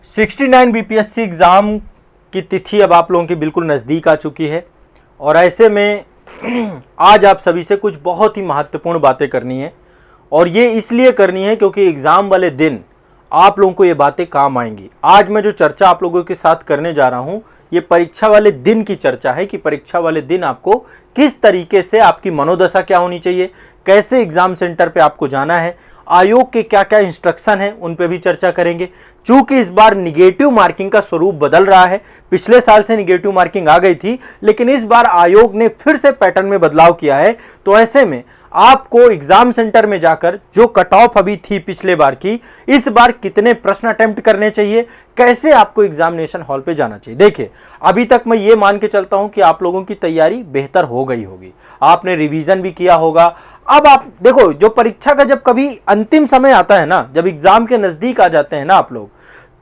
69 BPSC exam की तिथि अब आप लोगों की बिल्कुल नज़दीक आ चुकी है और ऐसे में आज आप सभी से कुछ बहुत ही महत्वपूर्ण बातें करनी है और ये इसलिए करनी है क्योंकि एग्ज़ाम वाले दिन आप लोगों को ये बातें काम आएंगी। आज मैं जो चर्चा आप लोगों के साथ करने जा रहा हूँ ये परीक्षा वाले दिन की चर्चा है कि परीक्षा वाले दिन आपको किस तरीके से आपकी मनोदशा क्या होनी चाहिए, कैसे एग्ज़ाम सेंटर पे आपको जाना है, आयोग के क्या क्या इंस्ट्रक्शन हैं उन पे भी चर्चा करेंगे। चूंकि इस बार निगेटिव मार्किंग का स्वरूप बदल रहा है, पिछले साल से निगेटिव मार्किंग आ गई थी लेकिन इस बार आयोग ने फिर से पैटर्न में बदलाव किया है। तो ऐसे में आपको एग्जाम सेंटर में जाकर जो कट ऑफ अभी थी पिछले बार की, इस बार कितने प्रश्न अटेम्प्ट करने चाहिए, कैसे आपको एग्जामिनेशन हॉल पे जाना चाहिए। देखिए अभी तक मैं ये मान के चलता हूं कि आप लोगों की तैयारी बेहतर हो गई होगी, आपने रिवीजन भी किया होगा। अब आप देखो जो परीक्षा का जब कभी अंतिम समय आता है ना, जब एग्जाम के नजदीक आ जाते हैं ना आप लोग,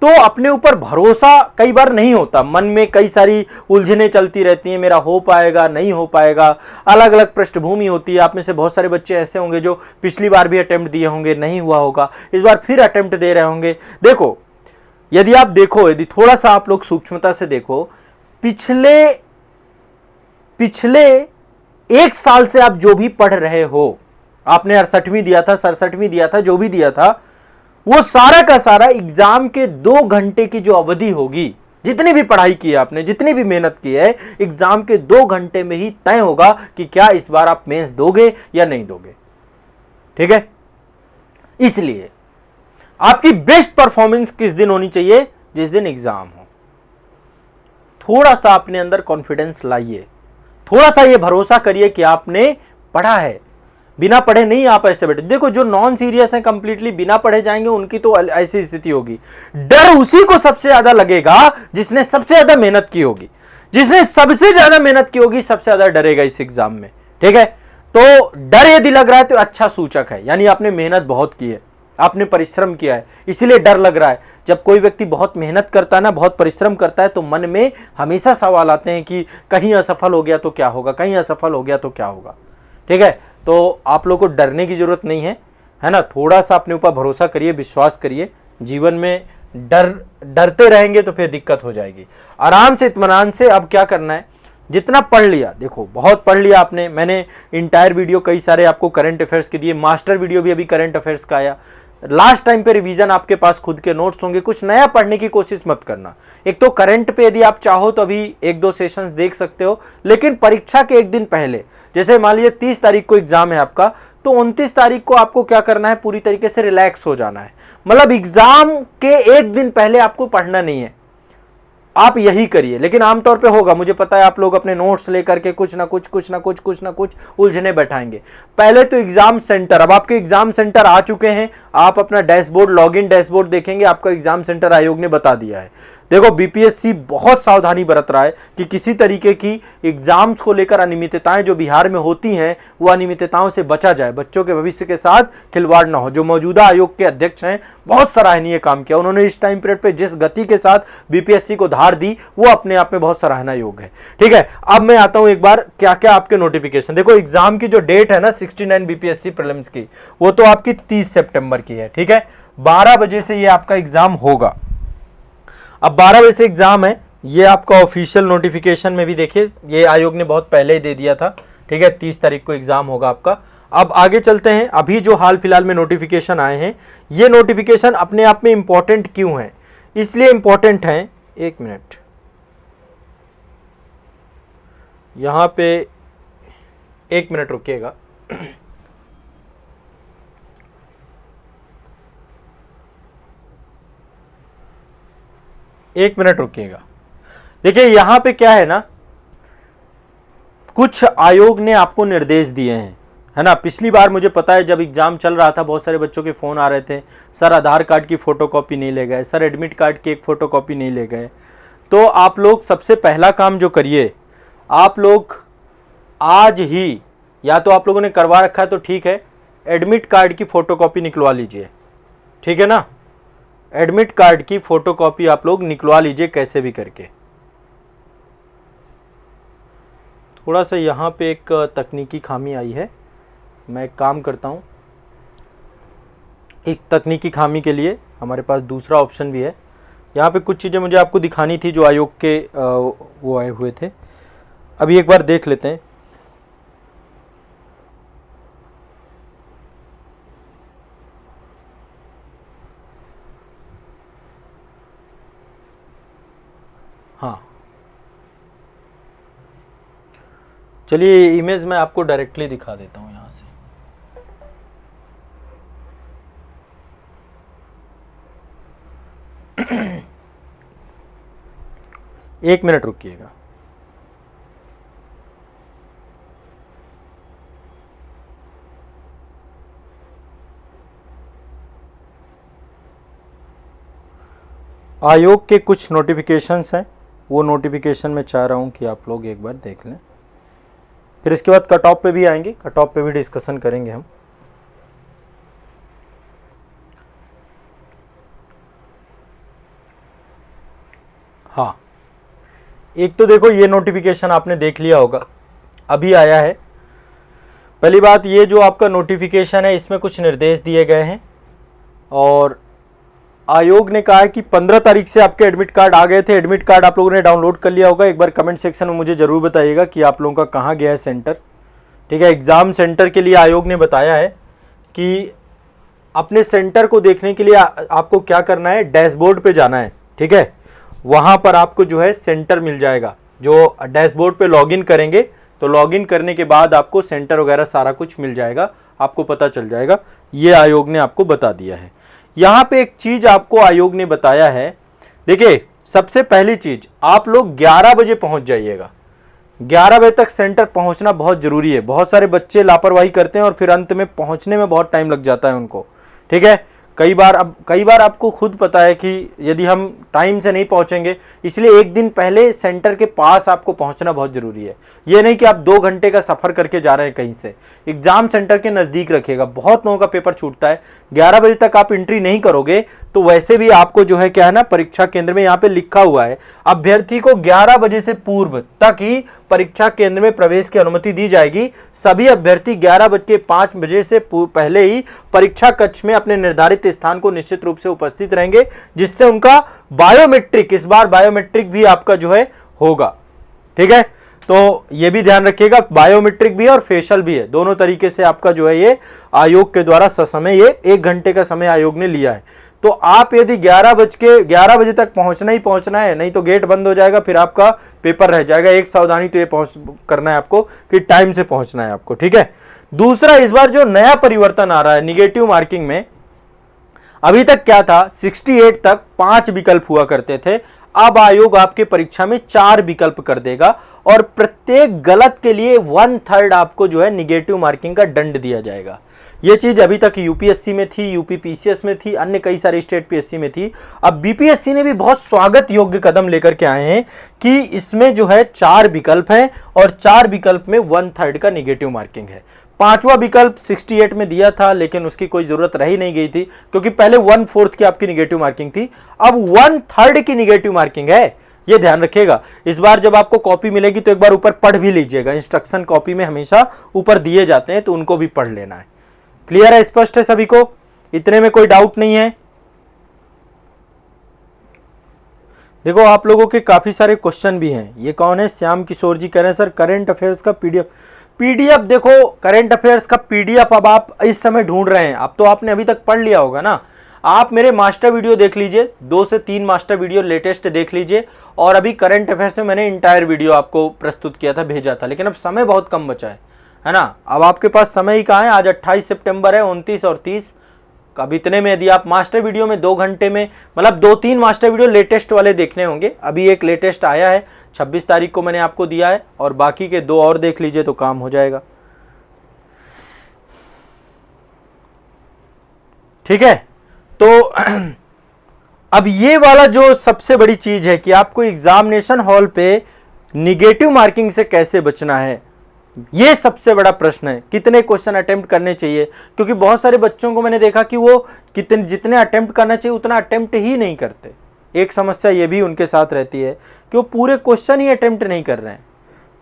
तो अपने ऊपर भरोसा कई बार नहीं होता, मन में कई सारी उलझनें चलती रहती हैं, मेरा हो पाएगा नहीं हो पाएगा, अलग अलग पृष्ठभूमि होती है। आप में से बहुत सारे बच्चे ऐसे होंगे जो पिछली बार भी अटेम्प्ट दिए होंगे, नहीं हुआ होगा, इस बार फिर अटेम्प्ट दे रहे होंगे। देखो यदि आप देखो, यदि थोड़ा सा आप लोग सूक्ष्मता से देखो, पिछले एक साल से आप जो भी पढ़ रहे हो, आपने 68वीं दिया था, 67वीं दिया था, जो भी दिया था, वो सारा का सारा एग्जाम के 2 घंटे की जो अवधि होगी, जितनी भी पढ़ाई की है आपने, जितनी भी मेहनत की है, एग्जाम के 2 घंटे में ही तय होगा कि क्या इस बार आप मेंस दोगे या नहीं दोगे। ठीक है, इसलिए आपकी बेस्ट परफॉर्मेंस किस दिन होनी चाहिए, जिस दिन एग्जाम हो। थोड़ा सा अपने अंदर कॉन्फिडेंस लाइए, थोड़ा सा ये भरोसा करिए कि आपने पढ़ा है, बिना पढ़े नहीं आप ऐसे बैठे। देखो जो नॉन सीरियस है, कंप्लीटली बिना पढ़े जाएंगे, उनकी तो ऐसी स्थिति होगी। डर उसी को सबसे ज्यादा लगेगा जिसने सबसे ज्यादा मेहनत की होगी, जिसने सबसे ज्यादा मेहनत की होगी सबसे ज्यादा डरेगा इस एग्जाम में। ठीक है, तो डर यदि लग रहा है तो अच्छा सूचक है, यानी आपने मेहनत बहुत की है, आपने परिश्रम किया है, इसीलिए डर लग रहा है। जब कोई व्यक्ति बहुत मेहनत करता है ना, बहुत परिश्रम करता है, तो मन में हमेशा सवाल आते हैं कि कहीं असफल हो गया तो क्या होगा, कहीं असफल हो गया तो क्या होगा। ठीक है, तो आप लोगों को डरने की जरूरत नहीं है ना, थोड़ा सा अपने ऊपर भरोसा करिए, विश्वास करिए। जीवन में डरते रहेंगे तो फिर दिक्कत हो जाएगी। आराम से इत्मीनान से अब क्या करना है, जितना पढ़ लिया, देखो बहुत पढ़ लिया आपने, मैंने इंटायर वीडियो कई सारे आपको करंट अफेयर्स के दिए, मास्टर वीडियो भी अभी करंट अफेयर्स का आया। लास्ट टाइम पे रिवीजन आपके पास खुद के नोट्स होंगे, कुछ नया पढ़ने की कोशिश मत करना। एक तो करंट पे यदि आप चाहो तो अभी 1-2 सेशंस देख सकते हो, लेकिन परीक्षा के एक दिन पहले, जैसे मान लीजिए 30 तारीख को एग्जाम है आपका, तो 29 तारीख को आपको क्या करना है, पूरी तरीके से रिलैक्स हो जाना है। मतलब एग्जाम के एक दिन पहले आपको पढ़ना नहीं है, आप यही करिए। लेकिन आमतौर पे होगा, मुझे पता है आप लोग अपने नोट्स लेकर के कुछ ना कुछ उलझने बैठाएंगे। पहले तो एग्जाम सेंटर, अब आपके एग्जाम सेंटर आ चुके हैं, आप अपना डैशबोर्ड, लॉगिन डैशबोर्ड देखेंगे, आपका एग्जाम सेंटर आयोग ने बता दिया है। देखो बीपीएससी बहुत सावधानी बरत रहा है कि किसी तरीके की एग्जाम्स को लेकर अनियमितताएं जो बिहार में होती हैं, वो अनियमितताओं से बचा जाए, बच्चों के भविष्य के साथ खिलवाड़ ना हो। जो मौजूदा आयोग के अध्यक्ष हैं, बहुत सराहनीय काम किया उन्होंने, इस टाइम पीरियड पे जिस गति के साथ बीपीएससी को धार दी, वो अपने आप में बहुत सराहना योग्य है। ठीक है, अब मैं आता हूं एक बार क्या क्या आपके नोटिफिकेशन। देखो एग्जाम की जो डेट है ना 69 बीपीएससी प्रीलिम्स की, वो तो आपकी 30 सितंबर की है। ठीक है, 12 बजे से ये आपका एग्जाम होगा। अब 12 बजे से एग्जाम है, ये आपका ऑफिशियल नोटिफिकेशन में भी देखिए, ये आयोग ने बहुत पहले ही दे दिया था। ठीक है, 30 तारीख को एग्जाम होगा आपका। अब आगे चलते हैं, अभी जो हाल फिलहाल में नोटिफिकेशन आए हैं, ये नोटिफिकेशन अपने आप में इंपॉर्टेंट क्यों है, इसलिए इंपॉर्टेंट है, एक मिनट यहां पे, एक मिनट रुकिएगा। एक मिनट रुकिएगा। देखिए यहां पे क्या है ना, कुछ आयोग ने आपको निर्देश दिए हैं, है ना। पिछली बार मुझे पता है जब एग्जाम चल रहा था, बहुत सारे बच्चों के फोन आ रहे थे, सर आधार कार्ड की फोटोकॉपी नहीं ले गए, सर एडमिट कार्ड की एक फोटोकॉपी नहीं ले गए। तो आप लोग सबसे पहला काम जो करिए, आप लोग आज ही, या तो आप लोगों ने करवा रखा है तो ठीक है, एडमिट कार्ड की फोटोकॉपी निकलवा लीजिए। ठीक है ना, एडमिट कार्ड की फोटोकॉपी आप लोग निकलवा लीजिए कैसे भी करके। थोड़ा सा यहाँ पे एक तकनीकी खामी आई है, मैं एक काम करता हूँ, एक तकनीकी खामी के लिए हमारे पास दूसरा ऑप्शन भी है, यहाँ पे कुछ चीज़ें मुझे आपको दिखानी थी जो आयोग के वो आए हुए थे, अभी एक बार देख लेते हैं। हाँ, चलिए इमेज मैं आपको डायरेक्टली दिखा देता हूँ यहाँ से। एक मिनट रुकिएगा। आयोग के कुछ नोटिफिकेशंस हैं, वो नोटिफिकेशन मैं चाह रहा हूं कि आप लोग एक बार देख लें, फिर इसके बाद कट ऑफ पे भी आएंगे, कट ऑफ पे भी डिस्कशन करेंगे हम। हाँ, एक तो देखो ये नोटिफिकेशन आपने देख लिया होगा, अभी आया है। पहली बात, ये जो आपका नोटिफिकेशन है इसमें कुछ निर्देश दिए गए हैं और आयोग ने कहा है कि 15 तारीख से आपके एडमिट कार्ड आ गए थे। एडमिट कार्ड आप लोगों ने डाउनलोड कर लिया होगा। एक बार कमेंट सेक्शन में मुझे जरूर बताइएगा कि आप लोगों का कहाँ गया है सेंटर। ठीक है, एग्जाम सेंटर के लिए आयोग ने बताया है कि अपने सेंटर को देखने के लिए आपको क्या करना है, डैशबोर्ड पे जाना है। ठीक है, वहां पर आपको जो है सेंटर मिल जाएगा। जो डैशबोर्ड पे लॉगिन करेंगे तो लॉगिन करने के बाद आपको सेंटर वगैरह सारा कुछ मिल जाएगा, आपको पता चल जाएगा। ये आयोग ने आपको बता दिया है। यहां पे एक चीज आपको आयोग ने बताया है, देखिए सबसे पहली चीज, आप लोग 11 बजे पहुंच जाइएगा। 11 बजे तक सेंटर पहुंचना बहुत जरूरी है। बहुत सारे बच्चे लापरवाही करते हैं और फिर अंत में पहुंचने में बहुत टाइम लग जाता है उनको। ठीक है, कई बार आपको खुद पता है कि यदि हम टाइम से नहीं पहुंचेंगे, इसलिए एक दिन पहले सेंटर के पास आपको पहुंचना बहुत जरूरी है। ये नहीं कि आप 2 घंटे का सफर करके जा रहे हैं कहीं से। एग्जाम सेंटर के नजदीक रखिएगा, बहुत लोगों का पेपर छूटता है। 11 बजे तक आप एंट्री नहीं करोगे तो वैसे भी आपको जो है क्या है ना, परीक्षा केंद्र में यहाँ पे लिखा हुआ है अभ्यर्थी को 11 बजे से पूर्व तक ही परीक्षा केंद्र में प्रवेश की अनुमति दी जाएगी। सभी अभ्यर्थी 11:05 बजे से पहले ही परीक्षा कक्ष में अपने निर्धारित स्थान को निश्चित रूप से उपस्थित रहेंगे, जिससे उनका बायोमेट्रिक, इस बार बायोमेट्रिक भी आपका जो है होगा। ठीक है, तो ये भी ध्यान रखिएगा, बायोमेट्रिक भी है और फेशियल भी है, दोनों तरीके से आपका जो है ये आयोग के द्वारा ससमय ये 1 घंटे का समय आयोग ने लिया है। तो आप यदि 11 बजे तक पहुंचना ही पहुंचना है, नहीं तो गेट बंद हो जाएगा, फिर आपका पेपर रह जाएगा। एक सावधानी तो ये करना है आपको कि टाइम से पहुंचना है आपको। ठीक है, दूसरा, इस बार जो नया परिवर्तन आ रहा है निगेटिव मार्किंग में, अभी तक क्या था, 68 तक 5 विकल्प हुआ करते थे। अब आयोग आपके परीक्षा में 4 विकल्प कर देगा और प्रत्येक गलत के लिए 1/3 आपको जो है निगेटिव मार्किंग का दंड दिया जाएगा। यह चीज अभी तक यूपीएससी में थी, यूपी पीसीएस में थी, अन्य कई सारे स्टेट पीएससी में थी। अब बीपीएससी ने भी बहुत स्वागत योग्य कदम लेकर के आए हैं कि इसमें जो है 4 विकल्प हैं और 4 विकल्प में 1/3 का निगेटिव मार्किंग है। 5वां विकल्प 68 में दिया था लेकिन उसकी कोई जरूरत रही नहीं गई थी, क्योंकि पहले 1/4 की आपकी निगेटिव मार्किंग थी, अब 1/3 की निगेटिव मार्किंग है। ये ध्यान रखिएगा। इस बार जब आपको कॉपी मिलेगी तो एक बार ऊपर पढ़ भी लीजिएगा, इंस्ट्रक्शन कॉपी में हमेशा ऊपर दिए जाते हैं तो उनको भी पढ़ लेना है। क्लियर है, स्पष्ट है सभी को, इतने में कोई डाउट नहीं है? देखो आप लोगों के काफी सारे क्वेश्चन भी हैं। ये कौन है, श्याम किशोर जी कह रहे हैं सर करंट अफेयर्स का पीडीएफ देखो, करंट अफेयर्स का पीडीएफ अब आप इस समय ढूंढ रहे हैं, अब तो आपने अभी तक पढ़ लिया होगा ना। आप मेरे मास्टर वीडियो देख लीजिए, 2 से 3 मास्टर वीडियो लेटेस्ट देख लीजिए, और अभी करंट अफेयर्स में मैंने इंटायर वीडियो आपको प्रस्तुत किया था, भेजा था, लेकिन अब समय बहुत कम बचा है ना। अब आपके पास समय ही कहाँ है, आज 28 सितंबर है, 29 और 30, अब इतने में यदि आप मास्टर वीडियो में 2 घंटे में, मतलब 2-3 मास्टर वीडियो लेटेस्ट वाले देखने होंगे। अभी एक लेटेस्ट आया है 26 तारीख को मैंने आपको दिया है, और बाकी के 2 और देख लीजिए तो काम हो जाएगा। ठीक है, तो अब ये वाला जो सबसे बड़ी चीज है कि आपको एग्जामिनेशन हॉल पे निगेटिव मार्किंग से कैसे बचना है, ये सबसे बड़ा प्रश्न है। कितने क्वेश्चन अटेम्प्ट करने चाहिए, क्योंकि बहुत सारे बच्चों को मैंने देखा कि वो जितने अटेम्प्ट करना चाहिए उतना अटेम्प्ट ही नहीं करते। एक समस्या ये भी उनके साथ रहती है कि वो पूरे क्वेश्चन ही अटेम्प्ट नहीं कर रहे हैं।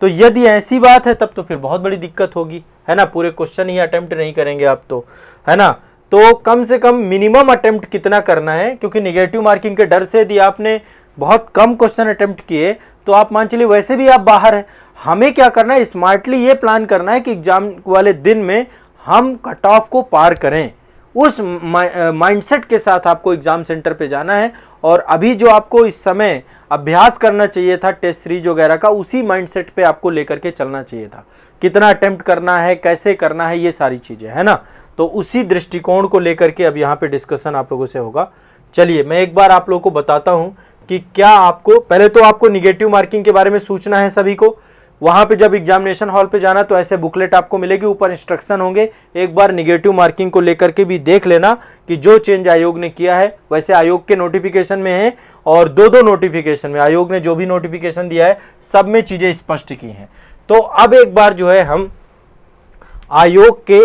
तो यदि ऐसी बात है तब तो फिर बहुत बड़ी दिक्कत होगी, है ना। पूरे क्वेश्चन ही अटेम्प्ट नहीं करेंगे आप तो, है ना। तो कम से कम मिनिमम अटेम्प्ट कितना करना है, क्योंकि निगेटिव मार्किंग के डर से यदि आपने बहुत कम क्वेश्चन अटेम्प्ट किए तो आप मान चलिए वैसे भी आप बाहर हैं। हमें क्या करना है, स्मार्टली ये प्लान करना है कि एग्जाम वाले दिन में हम कट ऑफ को पार करें। उस माइंडसेट के साथ आपको एग्जाम सेंटर पे जाना है, और अभी जो आपको इस समय अभ्यास करना चाहिए था टेस्ट सीरीज वगैरह का, उसी माइंडसेट पे आपको लेकर के चलना चाहिए था। कितना अटेम्प्ट करना है, कैसे करना है, ये सारी चीजें है ना, तो उसी दृष्टिकोण को लेकर के अब यहाँ पे डिस्कशन आप लोगों से होगा। चलिए मैं एक बार आप लोगों को बताता हूं कि क्या आपको, पहले तो आपको निगेटिव मार्किंग के बारे में सूचना है सभी को। वहां पे जब एग्जामिनेशन हॉल पे जाना तो ऐसे बुकलेट आपको मिलेगी, ऊपर इंस्ट्रक्शन होंगे। एक बार निगेटिव मार्किंग को लेकर के भी देख लेना कि जो चेंज आयोग ने किया है, वैसे आयोग के नोटिफिकेशन में है और दो नोटिफिकेशन में आयोग ने जो भी नोटिफिकेशन दिया है सब में चीजें स्पष्ट की हैं। तो अब एक बार जो है हम आयोग के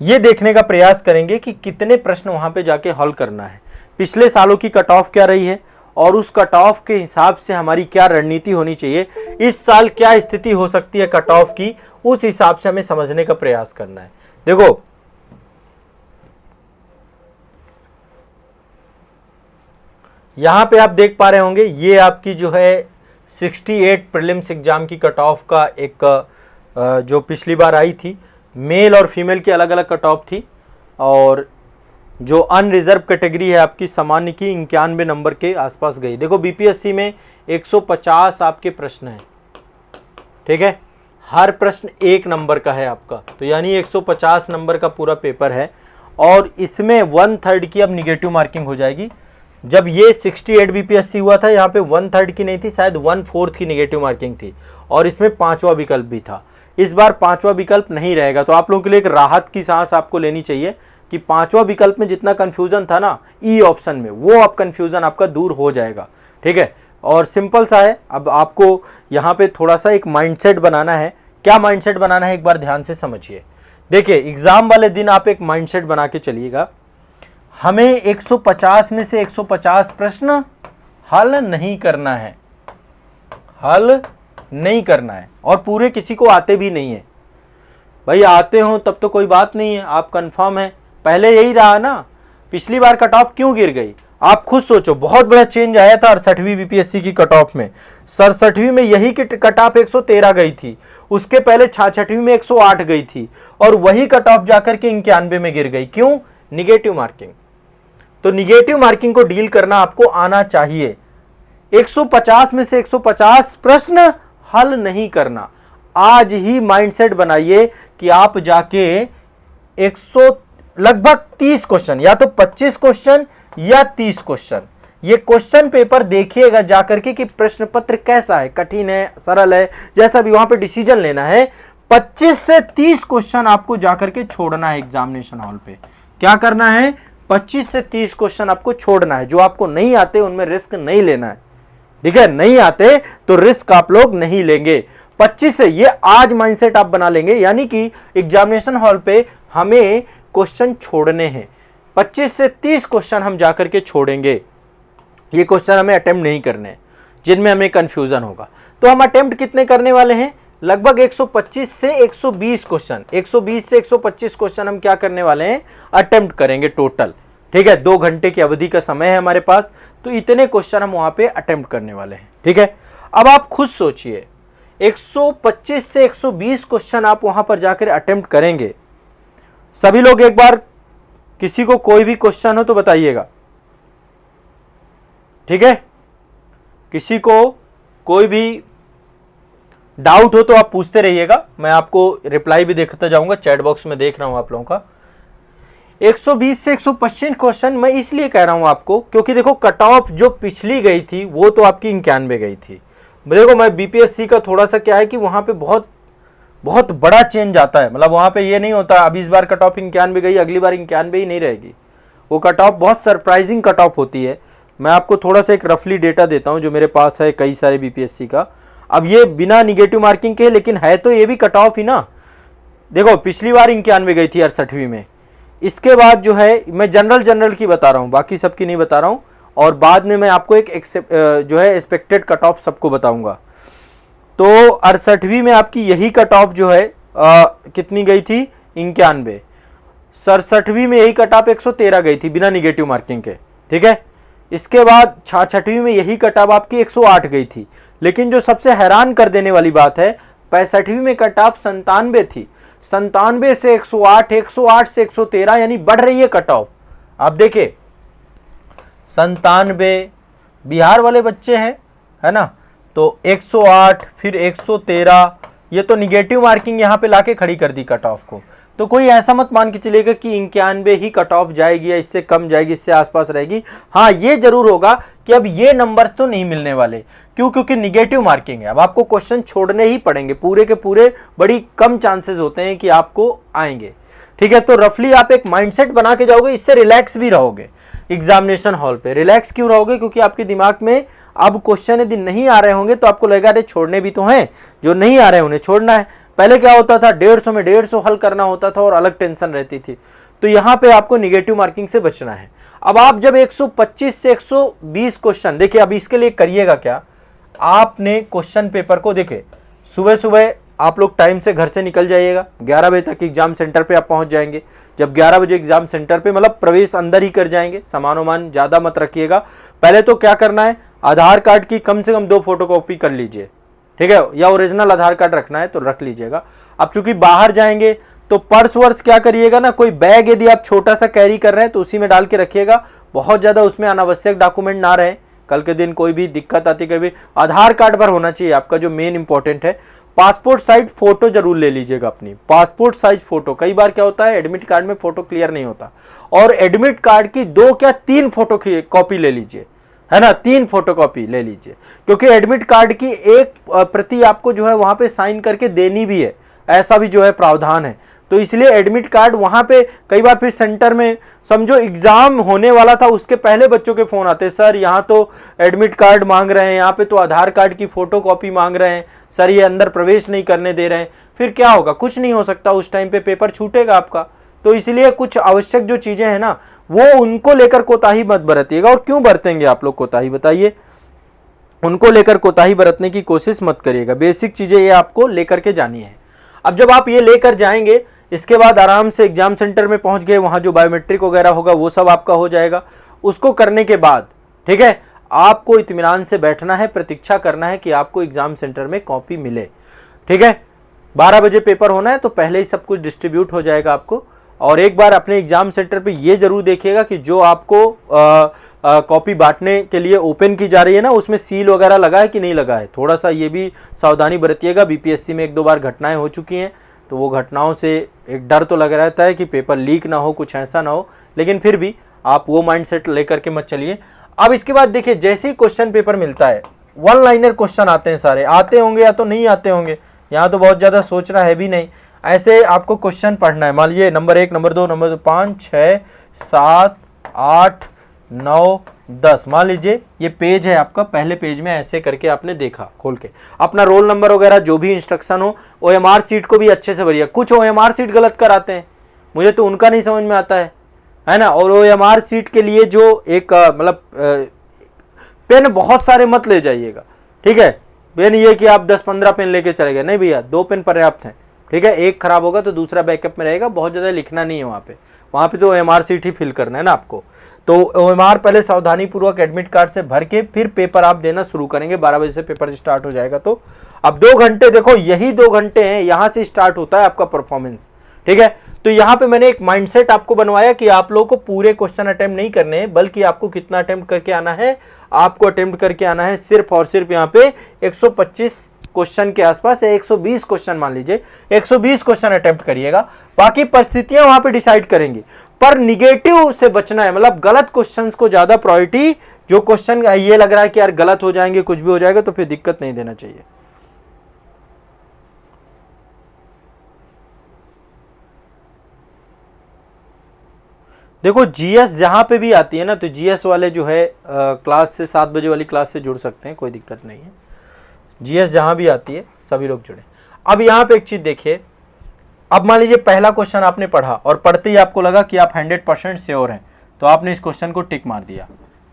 ये देखने का प्रयास करेंगे कि कितने प्रश्न वहां पे जाके हल करना है, पिछले सालों की कट ऑफ क्या रही है और उस कट ऑफ के हिसाब से हमारी क्या रणनीति होनी चाहिए, इस साल क्या स्थिति हो सकती है कट ऑफ की, उस हिसाब से हमें समझने का प्रयास करना है। देखो यहां पे आप देख पा रहे होंगे, ये आपकी जो है 68 प्रीलिम्स एग्जाम की कट ऑफ का एक जो पिछली बार आई थी, मेल और फीमेल की अलग अलग कट ऑफ थी, और जो अनरिजर्व कैटेगरी है आपकी सामान्य की 91 नंबर के आसपास गई। देखो बीपीएससी में 150 आपके प्रश्न हैं, ठीक है, हर प्रश्न 1 नंबर का है आपका, तो यानी 150 नंबर का पूरा पेपर है, और इसमें 1/3 की अब निगेटिव मार्किंग हो जाएगी। जब ये 68 बीपीएससी हुआ था, यहाँ पे 1/3 की नहीं थी, शायद 1/4 की निगेटिव मार्किंग थी, और इसमें 5वां विकल्प भी था। इस बार 5वां विकल्प नहीं रहेगा, तो आप लोगों के लिए एक राहत की सांस आपको लेनी चाहिए कि 5वां विकल्प में जितना कंफ्यूजन था ना ई ऑप्शन में, वो अब कंफ्यूजन आपका दूर हो जाएगा, ठीक है। और सिंपल सा है, अब आपको यहाँ पे थोड़ा सा एक माइंडसेट बनाना है। क्या माइंडसेट बनाना है, एक बार ध्यान से समझिए। देखिए एग्जाम वाले दिन आप एक माइंडसेट बना के चलिएगा, हमें 150 में से 150 प्रश्न हल नहीं करना है, हल नहीं करना है, और पूरे किसी को आते भी नहीं है। भाई आते हो तब तो कोई बात नहीं है, आप कंफर्म है, पहले यही रहा ना, पिछली बार कट ऑफ क्यों गिर गई, आप खुद सोचो। बहुत बड़ा चेंज आया था 68वीं बीपीएससी की कट ऑफ में। 67वीं में यही कट ऑफ 113 गई थी, उसके पहले 66वीं में 108 गई थी, और वही कट ऑफ जाकर के 91 में गिर गई। क्यों? Negative marking. तो निगेटिव मार्किंग को डील करना आपको आना चाहिए। 150 में से 150 प्रश्न हल नहीं करना। आज ही माइंडसेट बनाइए कि आप जाके 100 लगभग 30 क्वेश्चन, या तो 25 क्वेश्चन या 30 क्वेश्चन, ये क्वेश्चन पेपर देखिएगा जाकर के कि प्रश्न पत्र कैसा है, कठिन है, सरल है, जैसा भी, वहां पे डिसीजन लेना है। 25 से 30 क्वेश्चन आपको जाकर के छोड़ना है एग्जामिनेशन हॉल पे। क्या करना है? 25 से 30 क्वेश्चन आपको छोड़ना है। जो आपको नहीं आते उनमें रिस्क नहीं लेना है, ठीक है। नहीं आते तो रिस्क आप लोग नहीं लेंगे। 25 से, ये आज माइंडसेट आप बना लेंगे, यानी कि एग्जामिनेशन हॉल पे हमें क्वेश्चन छोड़ने हैं। 25 से 30 क्वेश्चन हम जाकर के छोड़ेंगे। ये क्वेश्चन हमें अटेम्प्ट नहीं करने, जिनमें हमें कंफ्यूजन होगा। तो हम अटेम्प्ट कितने करने वाले हैं? लगभग 125 से 120 क्वेश्चन, 120 से 125 क्वेश्चन हम क्या करने वाले हैं? अटेम्प्ट करेंगे टोटल, ठीक है। 2 घंटे की अवधि का समय है हमारे पास, तो इतने क्वेश्चन हम वहां पे अटेम्प्ट करने वाले हैं, ठीक है। अब आप खुद सोचिए, 125 से 120 क्वेश्चन आप वहां पर जाकर अटेम्प्ट करेंगे। सभी लोग एक बार, किसी को कोई भी क्वेश्चन हो तो बताइएगा, ठीक है। किसी को कोई भी डाउट हो तो आप पूछते रहिएगा, मैं आपको रिप्लाई भी देखता जाऊंगा, चैट बॉक्स में देख रहा हूं आप लोगों का। 120 से 125 क्वेश्चन मैं इसलिए कह रहा हूं आपको, क्योंकि देखो कट ऑफ जो पिछली गई थी वो तो आपकी 91 गई थी। देखो मैं बीपीएससी का थोड़ा सा क्या है कि वहां पे बहुत बड़ा चेंज आता है, मतलब वहां पे ये नहीं होता अब इस बार कट ऑफ 91 गई, अगली बार 91 ही नहीं रहेगी। वो कट ऑफ बहुत सरप्राइजिंग कट ऑफ होती है। मैं आपको थोड़ा सा एक रफली डेटा देता हूं जो मेरे पास है कई सारे बीपीएससी का। अब ये बिना निगेटिव मार्किंग के, लेकिन है तो ये भी कट ऑफ ही ना। देखो पिछली बार 91 गई थी 68वीं में। इसके बाद जो है, मैं जनरल की बता रहा हूँ, बाकी सबकी नहीं बता रहा हूँ, और बाद में मैं आपको एक जो है एक्सपेक्टेड कट ऑफ सबको बताऊंगा। तो 68वीं में आपकी यही कट ऑफ जो है कितनी गई थी? 91। 67वीं में यही कट ऑफ 113 गई थी बिना निगेटिव मार्किंग के, ठीक है। इसके बाद 66वीं में यही कट ऑफ आपकी 108 गई थी। लेकिन जो सबसे हैरान कर देने वाली बात है, 65वीं में कट ऑफ 97 थी। 97 से 108, 108 से 113, यानी बढ़ रही है कट ऑफ। आप देखिए 97 बिहार वाले बच्चे हैं, है ना, तो 108 फिर 113, ये तो निगेटिव मार्किंग यहां पे लाके खड़ी कर दी कट ऑफ को। तो कोई ऐसा मत मान के चलेगा कि 91 ही कट ऑफ जाएगी या इससे कम जाएगी, इससे आसपास रहेगी। हाँ, ये जरूर होगा कि अब ये नंबर्स तो नहीं मिलने वाले। क्यों? क्योंकि निगेटिव मार्किंग है। अब आपको क्वेश्चन छोड़ने ही पड़ेंगे, पूरे के पूरे बड़ी कम चांसेस होते हैं कि आपको आएंगे, ठीक है। तो रफली आप एक माइंडसेट बना के जाओगे, इससे रिलैक्स भी रहोगे एग्जामिनेशन हॉल पे। रिलैक्स क्यों रहोगे? क्योंकि आपके दिमाग में अब क्वेश्चन यदि नहीं आ रहे होंगे तो आपको लगेगा अरे छोड़ने भी तो हैं, जो नहीं आ रहे उन्हें छोड़ना है। पहले क्या होता था, 150 में 150 हल करना होता था और अलग टेंशन रहती थी। तो यहां पे आपको निगेटिव मार्किंग से बचना है। अब आप जब 125 से 120 क्वेश्चन, देखिए अब इसके लिए करिएगा क्या, आपने क्वेश्चन पेपर को देखे सुबह सुबह आप लोग टाइम से घर से निकल जाइएगा, 11 बजे तक एग्जाम सेंटर पे आप पहुंच जाएंगे। जब 11 बजे एग्जाम सेंटर पे, मतलब प्रवेश अंदर ही कर जाएंगे, सामान वामान ज्यादा मत रखिएगा। पहले तो क्या करना है, आधार कार्ड की कम से कम 2 फोटोकॉपी कर लीजिए, ठीक है, या ओरिजिनल आधार कार्ड रखना है तो रख लीजिएगा। अब चूंकि बाहर जाएंगे तो पर्स वर्स क्या करिएगा ना, कोई बैग यदि आप छोटा सा कैरी कर रहे हैं तो उसी में डाल के रखिएगा, बहुत ज्यादा उसमें अनावश्यक डॉक्यूमेंट ना रहे, कल के दिन कोई भी दिक्कत आती कभी। आधार कार्ड पर होना चाहिए आपका, जो मेन इंपॉर्टेंट है। पासपोर्ट साइज फोटो जरूर ले लीजिएगा अपनी, पासपोर्ट साइज फोटो। कई बार क्या होता है, एडमिट कार्ड में फोटो क्लियर नहीं होता, और एडमिट कार्ड की 2 क्या 3 फोटो कॉपी ले लीजिए, है ना, 3 फोटोकॉपी ले लीजिए। क्योंकि एडमिट कार्ड की एक प्रति आपको जो है वहां पे साइन करके देनी भी है, ऐसा भी जो है प्रावधान है। तो इसलिए एडमिट कार्ड वहां पे, कई बार फिर सेंटर में समझो एग्जाम होने वाला था उसके पहले बच्चों के फोन आते, सर यहाँ तो एडमिट कार्ड मांग रहे हैं, यहाँ पे तो आधार कार्ड की फोटोकॉपी मांग रहे हैं, सर ये अंदर प्रवेश नहीं करने दे रहे हैं। फिर क्या होगा, कुछ नहीं हो सकता, उस टाइम पे पेपर छूटेगा आपका। तो इसलिए कुछ आवश्यक जो चीजें हैं ना, वो उनको लेकर कोताही मत बरतिएगा। और क्यों बरतेंगे आप लोग कोताही, बताइए? उनको लेकर कोताही बरतने की कोशिश मत करिएगा। बेसिक चीजें ये आपको लेकर के जानी है। अब जब आप ये लेकर जाएंगे, इसके बाद आराम से एग्जाम सेंटर में पहुंच गए, वहां जो बायोमेट्रिक वगैरह होगा वो सब आपका हो जाएगा। उसको करने के बाद, ठीक है, आपको इत्मीनान से बैठना है, प्रतीक्षा करना है कि आपको एग्जाम सेंटर में कॉपी मिले, ठीक है। 12 बजे पेपर होना है तो पहले ही सब कुछ डिस्ट्रीब्यूट हो जाएगा आपको। और एक बार अपने एग्जाम सेंटर पे ये जरूर देखिएगा कि जो आपको कॉपी बांटने के लिए ओपन की जा रही है ना, उसमें सील वगैरह लगा है कि नहीं लगा है। थोड़ा सा ये भी सावधानी बरतिएगा। बीपीएससी में 1-2 बार घटनाएं हो चुकी हैं, तो वो घटनाओं से एक डर तो लग रहता है कि पेपर लीक ना हो, कुछ ऐसा ना हो, लेकिन फिर भी आप वो माइंडसेट लेकर के मत चलिए। अब इसके बाद देखिए, जैसे ही क्वेश्चन पेपर मिलता है, 1 लाइनर क्वेश्चन आते हैं, सारे आते होंगे या तो नहीं आते होंगे, यहाँ तो बहुत ज्यादा सोचना है भी नहीं। ऐसे आपको क्वेश्चन पढ़ना है। मान लीजिए नंबर 1, नंबर 2, नंबर 5, 6, 7, 8, 9, 10, मान लीजिए ये पेज है आपका। पहले पेज में ऐसे करके आपने देखा खोल के, अपना रोल नंबर वगैरह जो भी इंस्ट्रक्शन हो, ओएमआर सीट को भी अच्छे से भरिए। कुछ ओएमआर सीट गलत कराते हैं, मुझे तो उनका नहीं समझ में आता है ना। और ओएमआर सीट के लिए जो एक मतलब पेन बहुत सारे मत ले जाइएगा, ठीक है। पेन ये कि आप 10-15 पेन लेके चले गए, नहीं भैया, 2 पेन पर्याप्त हैं, ठीक है। एक खराब होगा तो दूसरा बैकअप में रहेगा, बहुत ज्यादा लिखना नहीं है वहां पे तो ओएमआर सीट ही फिल करना है ना आपको। तो ओएमआर पहले सावधानी पूर्वक एडमिट कार्ड से भर के फिर पेपर आप देना शुरू करेंगे। 12 बजे से पेपर स्टार्ट हो जाएगा। तो अब 2 घंटे, देखो यही 2 घंटे हैं, यहां से स्टार्ट होता है आपका परफॉर्मेंस, ठीक है। तो यहां पे मैंने एक माइंडसेट आपको बनवाया कि आप लोगों को पूरे क्वेश्चन अटेम्प्ट नहीं करने हैं, बल्कि आपको कितना अटेम्प्ट करके आना है, आपको अटेम्प्ट करके आना है सिर्फ और सिर्फ यहाँ पे 125 क्वेश्चन के आसपास, 120 क्वेश्चन मान लीजिए, 120 क्वेश्चन अटेम्प्ट करिएगा। बाकी परिस्थितियां वहां पे डिसाइड करेंगी, पर निगेटिव से बचना है। मतलब गलत क्वेश्चंस को ज्यादा प्रायोरिटी, जो क्वेश्चन ये लग रहा है कि यार गलत हो जाएंगे, कुछ भी हो जाएगा, तो फिर दिक्कत नहीं देना चाहिए। देखो जीएस जहां पे भी आती है ना, तो जीएस वाले जो है क्लास से 7 बजे वाली क्लास से जुड़ सकते हैं, कोई दिक्कत नहीं है। जीएस जहां भी आती है सभी लोग जुड़े। अब यहां पे एक चीज देखिए, अब मान लीजिए पहला क्वेश्चन आपने पढ़ा और पढ़ते ही आपको लगा कि आप 100% श्योर हैं, तो आपने इस क्वेश्चन को टिक मार दिया,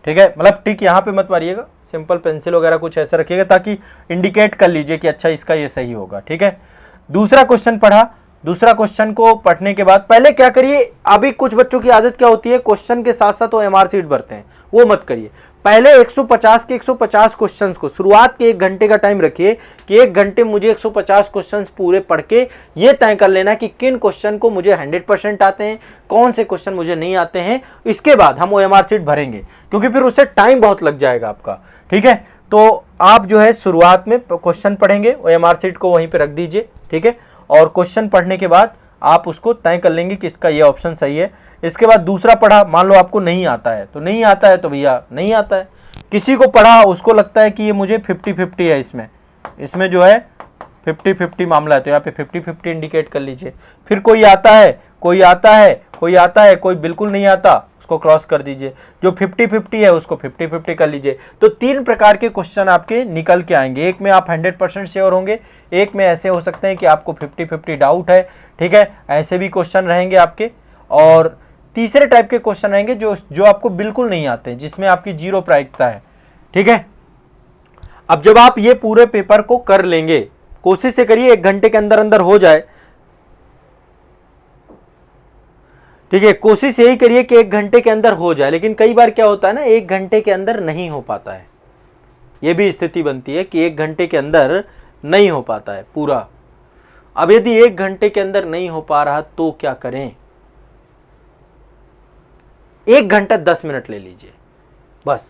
ठीक है। मतलब टिक यहाँ पे मत मारिएगा, सिंपल पेंसिल वगैरह कुछ ऐसा रखिएगा ताकि इंडिकेट कर लीजिए कि अच्छा इसका ये सही होगा, ठीक है। दूसरा क्वेश्चन पढ़ा दूसरा क्वेश्चन को पढ़ने के बाद पहले क्या करिए, अभी कुछ बच्चों की आदत क्या होती है, क्वेश्चन के साथ साथ वो एमआर शीट भरते हैं, वो मत करिए। पहले 150 के 150 क्वेश्चंस को शुरुआत के 1 घंटे का टाइम रखिए कि 1 घंटे मुझे 150 क्वेश्चंस पूरे पढ़ के ये तय कर लेना कि किन क्वेश्चन को मुझे 100% आते हैं, कौन से क्वेश्चन मुझे नहीं आते हैं। इसके बाद हम ओएमआर शीट भरेंगे, क्योंकि फिर उससे टाइम बहुत लग जाएगा आपका। ठीक है, तो आप जो है शुरुआत में क्वेश्चन पढ़ेंगे, ओएमआर शीट को वहीं पर रख दीजिए। ठीक है, और क्वेश्चन पढ़ने के बाद आप उसको तय कर लेंगे कि इसका ये ऑप्शन सही है। इसके बाद दूसरा पढ़ा, मान लो आपको नहीं आता है तो नहीं आता है तो भैया नहीं आता है। किसी को पढ़ा उसको लगता है कि ये मुझे 50-50 है, इसमें जो है 50-50 मामला है, तो यहाँ पे 50-50 इंडिकेट कर लीजिए। फिर कोई आता है, कोई आता है, कोई आता है, कोई बिल्कुल नहीं आता, उसको क्रॉस कर दीजिए। जो 50-50 है उसको 50-50 कर लीजिए। तो 3 प्रकार के क्वेश्चन आपके निकल के आएंगे। एक में आप 100% श्योर होंगे, एक में ऐसे हो सकते हैं कि आपको 50-50 डाउट है। ठीक है, ऐसे भी क्वेश्चन रहेंगे आपके। और तीसरे टाइप के क्वेश्चन रहेंगे जो आपको बिल्कुल नहीं आते, जिसमें आपकी 0 प्रायिकता है। ठीक है, अब जब आप ये पूरे पेपर को कर लेंगे, कोशिश से करिए 1 घंटे के अंदर अंदर हो जाए। ठीक है, कोशिश यही करिए कि 1 घंटे के अंदर हो जाए। लेकिन कई बार क्या होता है ना, 1 घंटे के अंदर नहीं हो पाता है, यह भी स्थिति बनती है कि 1 घंटे के अंदर नहीं हो पाता है पूरा। अब यदि 1 घंटे के अंदर नहीं हो पा रहा तो क्या करें, 1 घंटा 10 मिनट ले लीजिए बस।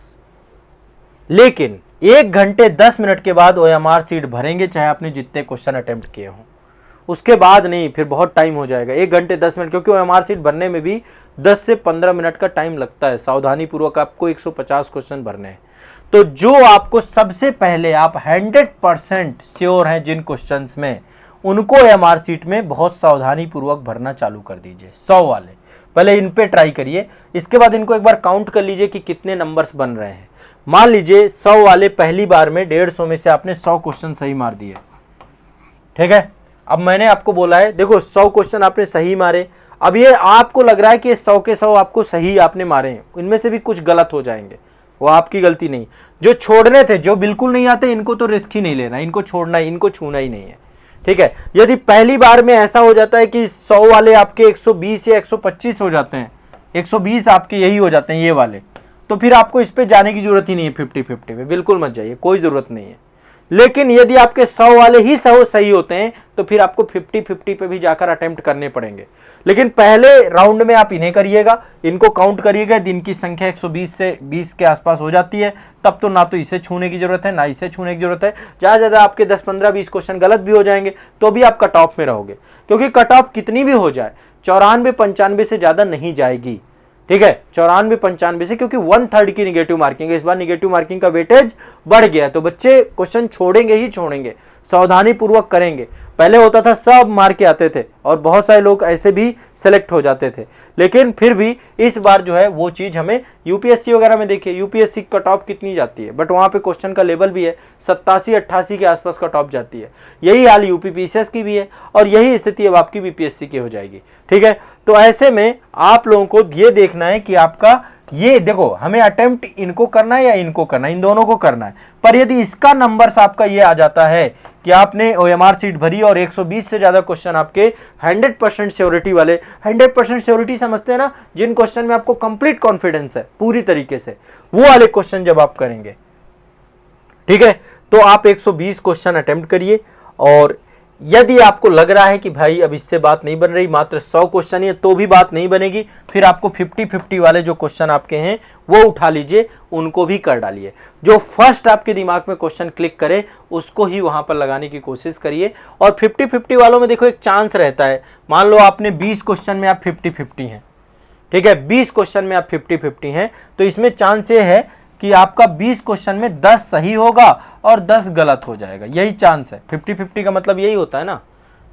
लेकिन 1 घंटे 10 मिनट के बाद ओएमआर शीट भरेंगे, चाहे आपने जितने क्वेश्चन अटेम्प्ट किए हों। उसके बाद नहीं, फिर बहुत टाइम हो जाएगा। 1 घंटे 10 मिनट, क्योंकि ओएमआर शीट भरने में भी 10 से 15 मिनट का टाइम लगता है। सावधानी पूर्वक आपको 150 क्वेश्चन भरने हैं। तो जो आपको सबसे पहले आप 100% श्योर हैं जिन क्वेश्चंस में, उनको ओएमआर शीट में बहुत सावधानी पूर्वक भरना चालू कर दीजिए। 100 वाले पहले इन पे ट्राई करिए, इसके बाद इनको एक बार काउंट कर लीजिए कि कितने नंबर्स बन रहे हैं। मान लीजिए 100 वाले पहली बार में 150 में से आपने 100 क्वेश्चन सही मार दिए। ठीक है, अब मैंने आपको बोला है, देखो 100 क्वेश्चन आपने सही मारे। अब ये आपको लग रहा है कि 100 के 100 आपको सही आपने मारे हैं, इनमें से भी कुछ गलत हो जाएंगे, वो आपकी गलती नहीं। जो छोड़ने थे, जो बिल्कुल नहीं आते, इनको तो रिस्क ही नहीं लेना, इनको छोड़ना ही, इनको छूना ही नहीं है। ठीक है, यदि पहली बार में ऐसा हो जाता है कि 100 वाले आपके 120 या 125 हो जाते हैं, 120 आपके यही हो जाते हैं ये वाले, तो फिर आपको इस पे जाने की जरूरत ही नहीं है। 50-50 में बिल्कुल मत जाइए, कोई जरूरत नहीं है। लेकिन यदि आपके 100 वाले ही 100 सही होते हैं तो फिर आपको 50-50 पे भी जाकर अटेम्प्ट करने पड़ेंगे। लेकिन पहले राउंड में आप इन्हें करिएगा, इनको काउंट करिएगा। दिन की संख्या 120 से 20 के आसपास हो जाती है, तब तो ना तो इसे छूने की जरूरत है ना इसे छूने की जरूरत है। ज़्यादा ज़्यादा आपके 10, 15, 20 क्वेश्चन गलत भी हो जाएंगे तो भी आप कट ऑफ में रहोगे, क्योंकि कट ऑफ कितनी भी हो जाए 94-95 से ज़्यादा नहीं जाएगी। ठीक है, 94-95 से, क्योंकि 1/3 की निगेटिव मार्किंग है। इस बार निगेटिव मार्किंग का वेटेज बढ़ गया है, तो बच्चे क्वेश्चन छोड़ेंगे ही छोड़ेंगे, सावधानी पूर्वक करेंगे। पहले होता था सब मार के आते थे और बहुत सारे लोग ऐसे भी सेलेक्ट हो जाते थे, लेकिन फिर भी इस बार जो है वो चीज़ हमें यूपीएससी वगैरह में देखिए, यूपीएससी कट ऑफ कितनी जाती है, बट वहाँ पे क्वेश्चन का लेवल भी है 87-88 के आसपास कट ऑफ जाती है। यही हाल यूपीपीसीएस की भी है और यही स्थिति अब आपकी बीपीएससी की हो जाएगी। ठीक है, तो ऐसे में आप लोगों को ये देखना है कि आपका ये, देखो हमें अटेम्प्ट इनको करना है या इनको करना है, इन दोनों को करना है। पर यदि इसका नंबर्स आपका ये आ जाता है कि आपने ओएमआर शीट भरी और 120 से ज्यादा क्वेश्चन आपके 100% श्योरिटी वाले, 100% श्योरिटी समझते हैं ना, जिन क्वेश्चन में आपको कंप्लीट कॉन्फिडेंस है पूरी तरीके से, वो वाले क्वेश्चन जब आप करेंगे, ठीक है, तो आप 120 क्वेश्चन अटेम्प्ट करिए। और यदि आपको लग रहा है कि भाई अब इससे बात नहीं बन रही, मात्र 100 क्वेश्चन है, तो भी बात नहीं बनेगी, फिर आपको 50-50 वाले जो क्वेश्चन आपके हैं वो उठा लीजिए, उनको भी कर डालिए। जो फर्स्ट आपके दिमाग में क्वेश्चन क्लिक करे उसको ही वहां पर लगाने की कोशिश करिए। और 50-50 वालों में देखो एक चांस रहता है, मान लो आपने 20 क्वेश्चन में आप 50-50 हैं, ठीक है, 20 क्वेश्चन में आप 50-50 हैं, तो इसमें चांस ये है कि आपका 20 क्वेश्चन में 10 सही होगा और 10 गलत हो जाएगा, यही चांस है। 50-50 का मतलब यही होता है ना,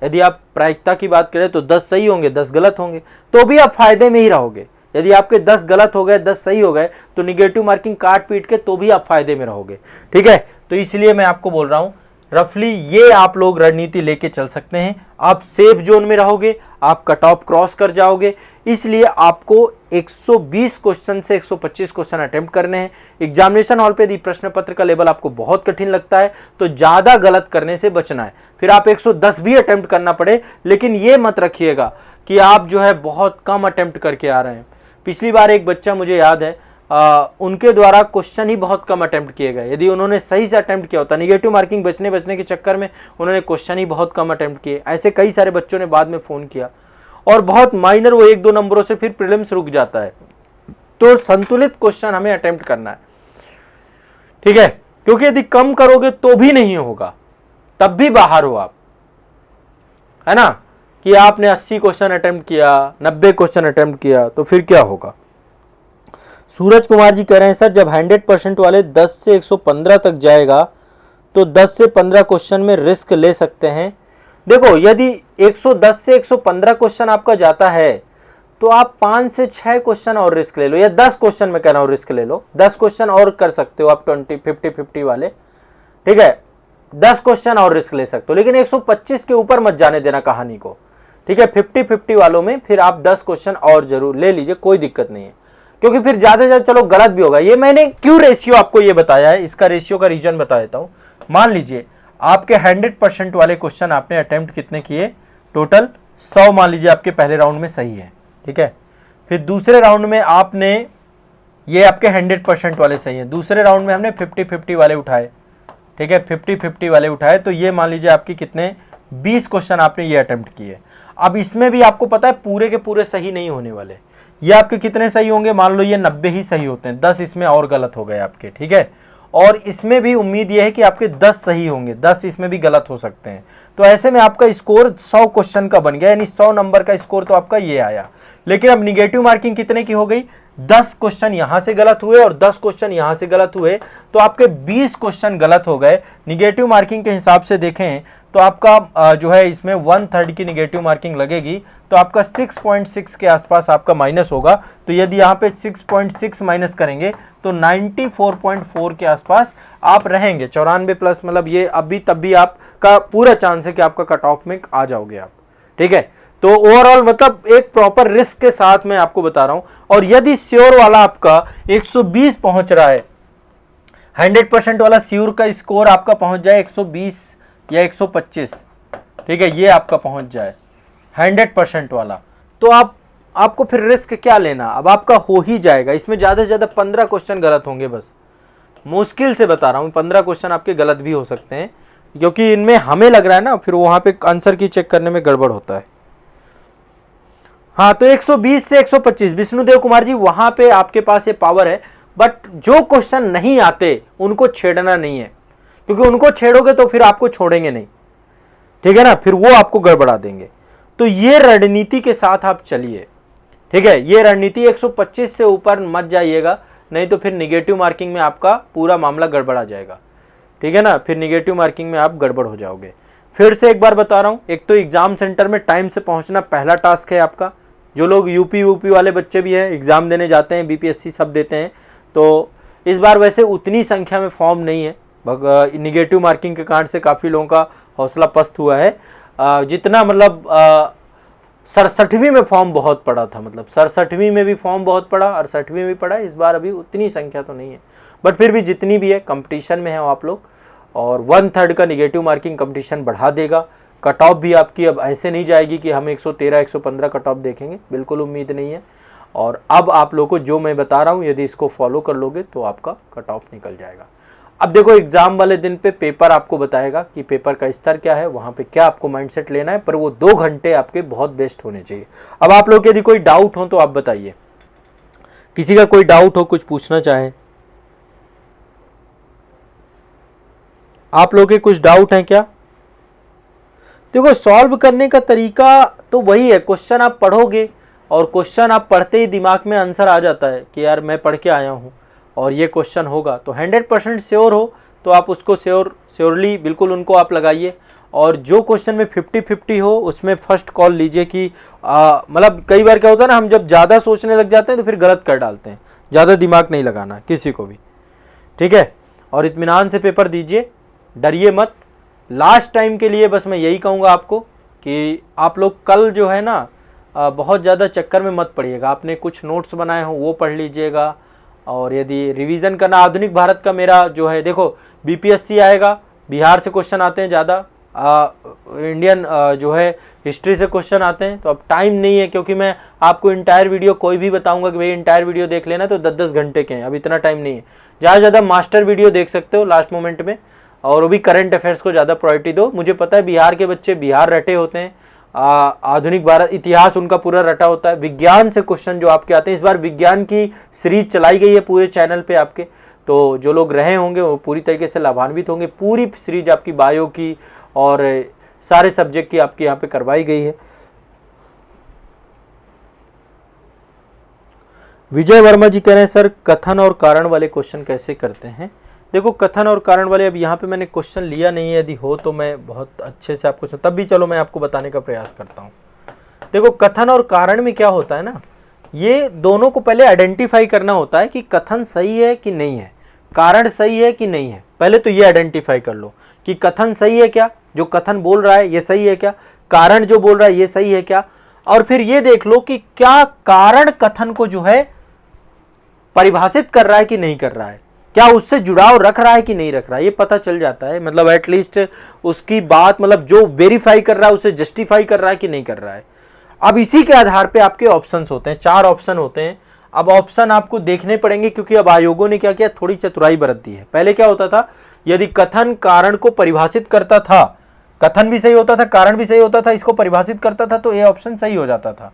यदि आप प्रायिकता की बात करें तो 10 सही होंगे 10 गलत होंगे, तो भी आप फायदे में ही रहोगे। यदि आपके 10 गलत हो गए 10 सही हो गए तो निगेटिव मार्किंग काट पीट के तो भी आप फायदे में रहोगे। ठीक है, तो इसलिए मैं आपको बोल रहा हूं, रफली ये आप लोग रणनीति लेके चल सकते हैं। आप सेफ जोन में रहोगे, आप कट ऑफ क्रॉस कर जाओगे। इसलिए आपको 120 क्वेश्चन से 125 क्वेश्चन अटेम्प्ट करने हैं। एग्जामिनेशन हॉल पे यदि प्रश्न पत्र का लेवल आपको बहुत कठिन लगता है तो ज्यादा गलत करने से बचना है। फिर आप 110 भी अटेम्प्ट करना पड़े, लेकिन ये मत रखिएगा कि आप जो है बहुत कम अटेम्प्ट करके आ रहे हैं। पिछली बार एक बच्चा मुझे याद है, उनके द्वारा क्वेश्चन ही बहुत कम अटेम्प्ट किए गए। यदि उन्होंने सही से अटेम्प्ट किया होता, निगेटिव मार्किंग बचने के चक्कर में उन्होंने क्वेश्चन ही बहुत कम अटेम्प्ट किए। ऐसे कई सारे बच्चों ने बाद में फोन किया और बहुत माइनर, वो 1-2 नंबरों से फिर प्रीलिम्स रुक जाता है। तो संतुलित क्वेश्चन हमें अटेम्प्ट करना है, ठीक है, क्योंकि यदि कम करोगे तो भी नहीं होगा, तब भी बाहर हो आप, है ना, कि आपने 80 क्वेश्चन अटेम्प्ट किया, 90 क्वेश्चन अटेम्प्ट किया, तो फिर क्या होगा। सूरज कुमार जी कह रहे हैं सर जब 100% वाले 10 से 115 तक जाएगा तो 10 से 15 क्वेश्चन में रिस्क ले सकते हैं। देखो, यदि 110 से 115 क्वेश्चन आपका जाता है तो आप 5 से 6 क्वेश्चन और रिस्क ले लो, या 10 क्वेश्चन में कह रहा हूं रिस्क ले लो, 10 क्वेश्चन और कर सकते हो आप, 50-50 वाले, ठीक है, 10 क्वेश्चन और रिस्क ले सकते हो, लेकिन 125 के ऊपर मत जाने देना कहानी को, ठीक है। 50-50 वालों में फिर आप 10 क्वेश्चन और जरूर ले लीजिए, कोई दिक्कत नहीं है, क्योंकि फिर ज्यादा से ज्यादा चलो गलत भी होगा। ये मैंने क्यों रेशियो आपको ये बताया है, इसका रेशियो का रीजन बता देता हूं। मान लीजिए आपके 100% वाले क्वेश्चन आपने अटेम्प्ट कितने किए, टोटल 100 मान लीजिए आपके पहले राउंड में सही है, ठीक है। फिर दूसरे राउंड में आपने, ये आपके 100% वाले सही है, दूसरे राउंड में हमने 50-50 वाले उठाए, ठीक है, 50-50 वाले उठाए, तो ये मान लीजिए आपके कितने 20 क्वेश्चन आपने ये अटेम्प्ट किए। अब इसमें भी आपको पता है पूरे के पूरे सही नहीं होने वाले, ये आपके कितने सही होंगे, मान लो ये 90 ही सही होते हैं, 10 इसमें और गलत हो गए आपके, ठीक है। और इसमें भी उम्मीद ये है कि आपके 10 सही होंगे, 10 इसमें भी गलत हो सकते हैं। तो ऐसे में आपका स्कोर 100 क्वेश्चन का बन गया, यानी 100 नंबर का स्कोर तो आपका ये आया। लेकिन अब निगेटिव मार्किंग कितने की हो गई, 10 क्वेश्चन यहां से गलत हुए और 10 क्वेश्चन यहां से गलत हुए, तो आपके 20 क्वेश्चन गलत हो गए। निगेटिव मार्किंग के हिसाब से देखें तो आपका जो है इसमें 1/3 की निगेटिव मार्किंग लगेगी, तो आपका 6.6 के आसपास आपका माइनस होगा। तो यदि यहाँ पे 6.6 माइनस करेंगे तो 94.4 के आसपास आप रहेंगे। 94 प्लस, मतलब ये अभी तब भी आपका पूरा चांस है कि आपका कट ऑफ में आ जाओगे आप, ठीक है। तो ओवरऑल मतलब एक प्रॉपर रिस्क के साथ मैं आपको बता रहा हूं। और यदि श्योर वाला आपका 120 पहुंच रहा है, 100% वाला श्योर का स्कोर आपका पहुंच जाए 120 या 125, ठीक है, ये आपका पहुंच जाए 100% वाला, तो आपको फिर रिस्क क्या लेना, अब आपका हो ही जाएगा। इसमें ज्यादा से ज्यादा 15 क्वेश्चन गलत होंगे, बस मुश्किल से बता रहा हूं, 15 क्वेश्चन आपके गलत भी हो सकते हैं, क्योंकि इनमें हमें लग रहा है ना, फिर वहां पे आंसर की चेक करने में गड़बड़ होता है। हाँ, तो 120 से 125 विष्णुदेव कुमार जी, वहां पे आपके पास ये पावर है, बट जो क्वेश्चन नहीं आते उनको छेड़ना नहीं है, क्योंकि उनको छेड़ोगे तो फिर आपको छोड़ेंगे नहीं, ठीक है ना, फिर वो आपको गड़बड़ा देंगे। तो ये रणनीति के साथ आप चलिए, ठीक है, ये रणनीति 125 से ऊपर मत जाइएगा, नहीं तो फिर निगेटिव मार्किंग में आपका पूरा मामला गड़बड़ा जाएगा, ठीक है ना, फिर निगेटिव मार्किंग में आप गड़बड़ हो जाओगे। फिर से एक बार बता रहा हूं, एक तो एग्जाम सेंटर में टाइम से पहुंचना पहला टास्क है आपका। जो लोग यूपी वाले बच्चे भी हैं, एग्जाम देने जाते हैं, बीपीएससी सब देते हैं, तो इस बार वैसे उतनी संख्या में फॉर्म नहीं है, निगेटिव मार्किंग के कारण से काफ़ी लोगों का हौसला पस्त हुआ है। जितना मतलब 67वीं में फॉर्म बहुत पड़ा था, मतलब 67वीं में भी फॉर्म बहुत पड़ा, 68वीं में भी पड़ा, इस बार अभी उतनी संख्या तो नहीं है, बट फिर भी जितनी भी है कंपटीशन में है आप लोग, और 1/3 का निगेटिव मार्किंग कंपटीशन बढ़ा देगा। कट ऑफ भी आपकी अब ऐसे नहीं जाएगी कि हम 113-115 कट ऑफ देखेंगे, बिल्कुल उम्मीद नहीं है। और अब आप लोगों को जो मैं बता रहा हूँ, यदि इसको फॉलो कर लोगे तो आपका कट ऑफ निकल जाएगा। अब देखो, एग्जाम वाले दिन पे पेपर आपको बताएगा कि पेपर का स्तर क्या है, वहां पे क्या आपको माइंडसेट लेना है, पर वो 2 घंटे आपके बहुत बेस्ट होने चाहिए। अब आप लोग यदि कोई डाउट हो तो आप बताइए, किसी का कोई डाउट हो, कुछ पूछना चाहे, आप लोग के कुछ डाउट हैं क्या? देखो, सॉल्व करने का तरीका तो वही है, क्वेश्चन आप पढ़ोगे और क्वेश्चन आप पढ़ते ही दिमाग में आंसर आ जाता है कि यार मैं पढ़ के आया हूँ और ये क्वेश्चन होगा, तो 100% श्योर हो तो आप उसको श्योरली बिल्कुल उनको आप लगाइए। और जो क्वेश्चन में 50-50 हो उसमें फर्स्ट कॉल लीजिए कि मतलब कई बार क्या होता है ना, हम जब ज़्यादा सोचने लग जाते हैं तो फिर गलत कर डालते हैं। ज़्यादा दिमाग नहीं लगाना किसी को भी, ठीक है। और इत्मीनान से पेपर दीजिए, डरिए मत। लास्ट टाइम के लिए बस मैं यही कहूँगा आपको कि आप लोग कल जो है ना बहुत ज़्यादा चक्कर में मत पड़िएगा। आपने कुछ नोट्स बनाए हो वो पढ़ लीजिएगा, और यदि रिवीजन करना आधुनिक भारत का मेरा जो है, देखो बीपीएससी आएगा, बिहार से क्वेश्चन आते हैं ज़्यादा, इंडियन जो है हिस्ट्री से क्वेश्चन आते हैं। तो अब टाइम नहीं है, क्योंकि मैं आपको इंटायर वीडियो कोई भी बताऊंगा कि भाई इंटायर वीडियो देख लेना, तो 10-10 घंटे के हैं, अब इतना टाइम नहीं है। ज़्यादा से ज़्यादा मास्टर वीडियो देख सकते हो लास्ट मोमेंट में, और वो भी करंट अफेयर्स को ज़्यादा प्रायोरिटी दो। मुझे पता है बिहार के बच्चे बिहार रटे होते हैं, आधुनिक भारत इतिहास उनका पूरा रटा होता है। विज्ञान से क्वेश्चन जो आपके आते हैं, इस बार विज्ञान की सीरीज चलाई गई है पूरे चैनल पे आपके, तो जो लोग रहे होंगे वो पूरी तरीके से लाभान्वित होंगे। पूरी सीरीज आपकी बायो की और सारे सब्जेक्ट की आपके यहाँ पे करवाई गई है। विजय वर्मा जी कह रहे हैं सर कथन और कारण वाले क्वेश्चन कैसे करते हैं। देखो कथन और कारण वाले अब यहाँ पे मैंने क्वेश्चन लिया नहीं है, यदि हो तो मैं बहुत अच्छे से आपको, तब भी चलो मैं आपको बताने का प्रयास करता हूँ। देखो कथन और कारण में क्या होता है ना, ये दोनों को पहले आइडेंटिफाई करना होता है कि कथन सही है कि नहीं है, कारण सही है कि नहीं है। पहले तो ये आइडेंटिफाई कर लो कि कथन सही है क्या, जो कथन बोल रहा है ये सही है क्या, कारण जो बोल रहा है ये सही है क्या, और फिर ये देख लो कि क्या कारण कथन को जो है परिभाषित कर रहा है कि नहीं कर रहा है, क्या उससे जुड़ाव रख रहा है कि नहीं रख रहा है, ये पता चल जाता है। मतलब एटलीस्ट उसकी बात, मतलब जो वेरीफाई कर रहा है उसे जस्टिफाई कर रहा है कि नहीं कर रहा है। अब इसी के आधार पे आपके ऑप्शंस होते हैं, 4 ऑप्शन होते हैं। अब ऑप्शन आपको देखने पड़ेंगे, क्योंकि अब आयोगों ने क्या किया, थोड़ी चतुराई बरत दी है। पहले क्या होता था, यदि कथन कारण को परिभाषित करता था, कथन भी सही होता था कारण भी सही होता था, इसको परिभाषित करता था तो ए ऑप्शन सही हो जाता था।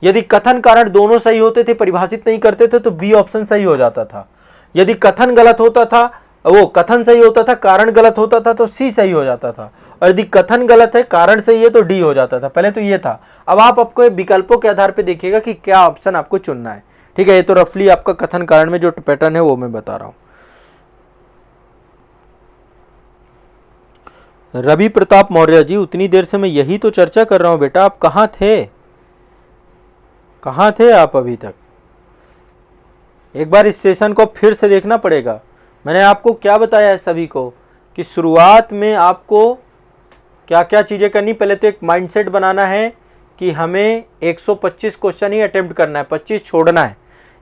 यदि कथन कारण दोनों सही होते थे, परिभाषित नहीं करते थे, तो बी ऑप्शन सही हो जाता था। यदि कथन गलत होता था, वो कथन सही होता था, कारण गलत होता था, तो सी सही हो जाता था। और यदि कथन गलत है कारण सही है तो डी हो जाता था। पहले तो ये था। अब आप आपको विकल्पों के आधार पे देखिएगा कि क्या ऑप्शन आपको चुनना है। ठीक है, ये तो रफली आपका कथन कारण में जो पैटर्न है वो मैं बता रहा हूं। रवि प्रताप मौर्य जी, उतनी देर से मैं यही तो चर्चा कर रहा हूं बेटा, आप कहां थे, कहां थे आप अभी तक। एक बार इस सेशन को फिर से देखना पड़ेगा। मैंने आपको क्या बताया है सभी को कि शुरुआत में आपको क्या क्या चीज़ें करनी। पहले तो एक माइंडसेट बनाना है कि हमें 125 क्वेश्चन ही अटेम्प्ट करना है, 25 छोड़ना है।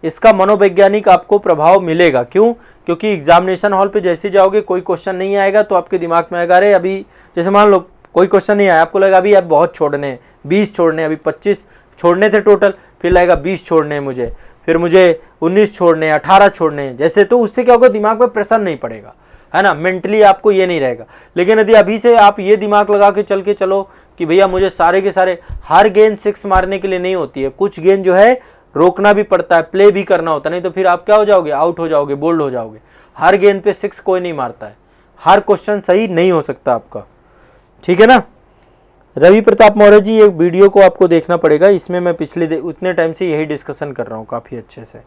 इसका मनोवैज्ञानिक आपको प्रभाव मिलेगा। क्यों? क्योंकि एग्जामिनेशन हॉल पे जैसे जाओगे कोई क्वेश्चन नहीं आएगा तो आपके दिमाग में आएगा, अरे अभी जैसे मान लो कोई क्वेश्चन नहीं आया, आपको लगेगा अभी अब बहुत छोड़ने हैं, 20 छोड़ने हैं, अभी 25 छोड़ने थे टोटल, फिर लगेगा 20 छोड़ने हैं मुझे, फिर मुझे 19 छोड़ने हैं, 18 छोड़ने हैं जैसे। तो उससे क्या होगा, दिमाग में प्रेशर नहीं पड़ेगा, है ना, मेंटली आपको ये नहीं रहेगा। लेकिन यदि अभी से आप ये दिमाग लगा के चल के चलो कि भैया मुझे सारे के सारे, हर गेंद 6 मारने के लिए नहीं होती है, कुछ गेंद जो है रोकना भी पड़ता है, प्ले भी करना होता है, नहीं तो फिर आप क्या हो जाओगे, आउट हो जाओगे, बोल्ड हो जाओगे। हर गेंद पे 6 कोई नहीं मारता है, हर क्वेश्चन सही नहीं हो सकता आपका। ठीक है ना। रवि प्रताप मौर्य जी, एक वीडियो को आपको देखना पड़ेगा, इसमें मैं पिछले उतने टाइम से यही डिस्कशन कर रहा हूँ काफी अच्छे से।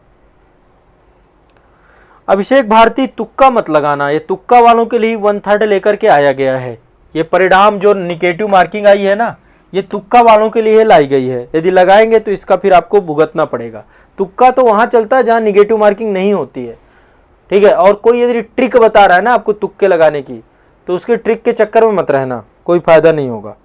अभिषेक भारती, तुक्का मत लगाना, ये तुक्का वालों के लिए 1/3 लेकर के आया गया है। ये परिणाम जो निगेटिव मार्किंग आई है ना, ये तुक्का वालों के लिए लाई गई है। यदि लगाएंगे तो इसका फिर आपको भुगतना पड़ेगा। तुक्का तो वहां चलता है जहां निगेटिव मार्किंग नहीं होती है। ठीक है, और कोई यदि ट्रिक बता रहा है ना आपको तुक्के लगाने की, तो उसके ट्रिक के चक्कर में मत रहना, कोई फायदा नहीं होगा।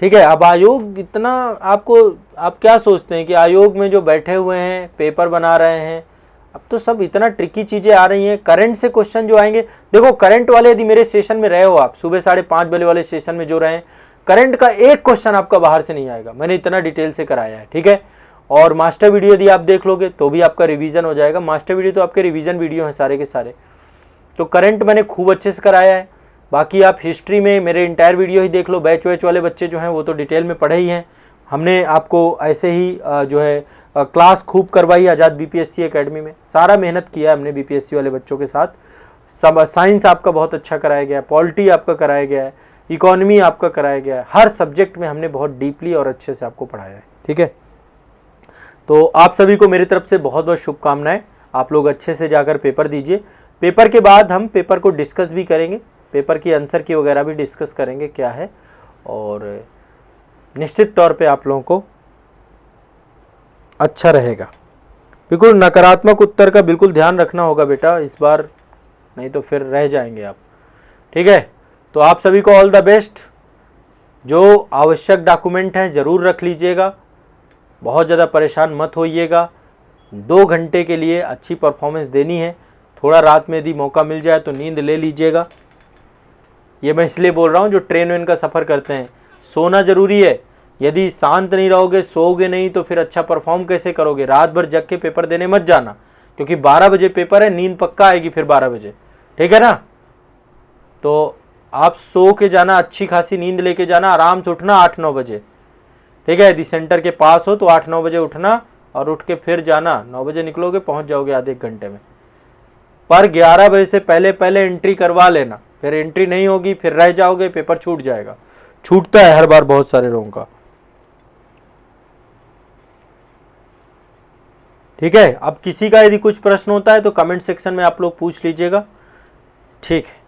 ठीक है। अब आयोग इतना आपको, आप क्या सोचते हैं कि आयोग में जो बैठे हुए हैं पेपर बना रहे हैं, अब तो सब इतना ट्रिकी चीजें आ रही हैं। करंट से क्वेश्चन जो आएंगे, देखो करंट वाले यदि मेरे सेशन में रहे हो आप, सुबह 5:30 बजे वाले सेशन में जो रहे, करंट का एक क्वेश्चन आपका बाहर से नहीं आएगा, मैंने इतना डिटेल से कराया है। ठीक है। और मास्टर वीडियो यदि आप देख लोगे तो भी आपका रिवीजन हो जाएगा। मास्टर वीडियो तो आपके रिवीजन वीडियो हैं सारे के सारे। तो करंट मैंने खूब अच्छे से कराया है। बाकी आप हिस्ट्री में मेरे इंटायर वीडियो ही देख लो। बैच वैच वाले बच्चे जो हैं वो तो डिटेल में पढ़े ही हैं। हमने आपको ऐसे ही जो है क्लास खूब करवाई आज़ाद बीपीएससी एकेडमी में, सारा मेहनत किया हमने बीपीएससी वाले बच्चों के साथ। सब साइंस आपका बहुत अच्छा कराया गया है, पॉलिटी आपका कराया गया है, इकोनॉमी आपका कराया गया है, हर सब्जेक्ट में हमने बहुत डीपली और अच्छे से आपको पढ़ाया है। ठीक है। तो आप सभी को मेरी तरफ से बहुत बहुत शुभकामनाएं। आप लोग अच्छे से जाकर पेपर दीजिए। पेपर के बाद हम पेपर को डिस्कस भी करेंगे, पेपर की आंसर की वगैरह भी डिस्कस करेंगे क्या है, और निश्चित तौर पे आप लोगों को अच्छा रहेगा। बिल्कुल नकारात्मक उत्तर का बिल्कुल ध्यान रखना होगा बेटा इस बार, नहीं तो फिर रह जाएंगे आप। ठीक है। तो आप सभी को ऑल द बेस्ट। जो आवश्यक डॉक्यूमेंट हैं ज़रूर रख लीजिएगा, बहुत ज़्यादा परेशान मत होइएगा। 2 घंटे के लिए अच्छी परफॉर्मेंस देनी है, थोड़ा रात में यदि मौका मिल जाए तो नींद ले लीजिएगा। ये मैं इसलिए बोल रहा हूँ जो ट्रेन वेन का सफ़र करते हैं, सोना ज़रूरी है। यदि शांत नहीं रहोगे, सोओगे नहीं, तो फिर अच्छा परफॉर्म कैसे करोगे। रात भर जग के पेपर देने मत जाना, क्योंकि 12 बजे पेपर है, नींद पक्का आएगी फिर 12 बजे, ठीक है ना। तो आप सो के जाना, अच्छी खासी नींद लेके जाना, आराम से उठना 8-9 बजे, ठीक है। यदि सेंटर के पास हो तो 8-9 बजे उठना और उठ के फिर जाना। 9 बजे निकलोगे, पहुंच जाओगे आधे एक घंटे में। पर 11 बजे से पहले पहले एंट्री करवा लेना, फिर एंट्री नहीं होगी, फिर रह जाओगे, पेपर छूट जाएगा। छूटता है हर बार बहुत सारे लोगों का, ठीक है। अब किसी का यदि कुछ प्रश्न होता है तो कमेंट सेक्शन में आप लोग पूछ लीजिएगा, ठीक है।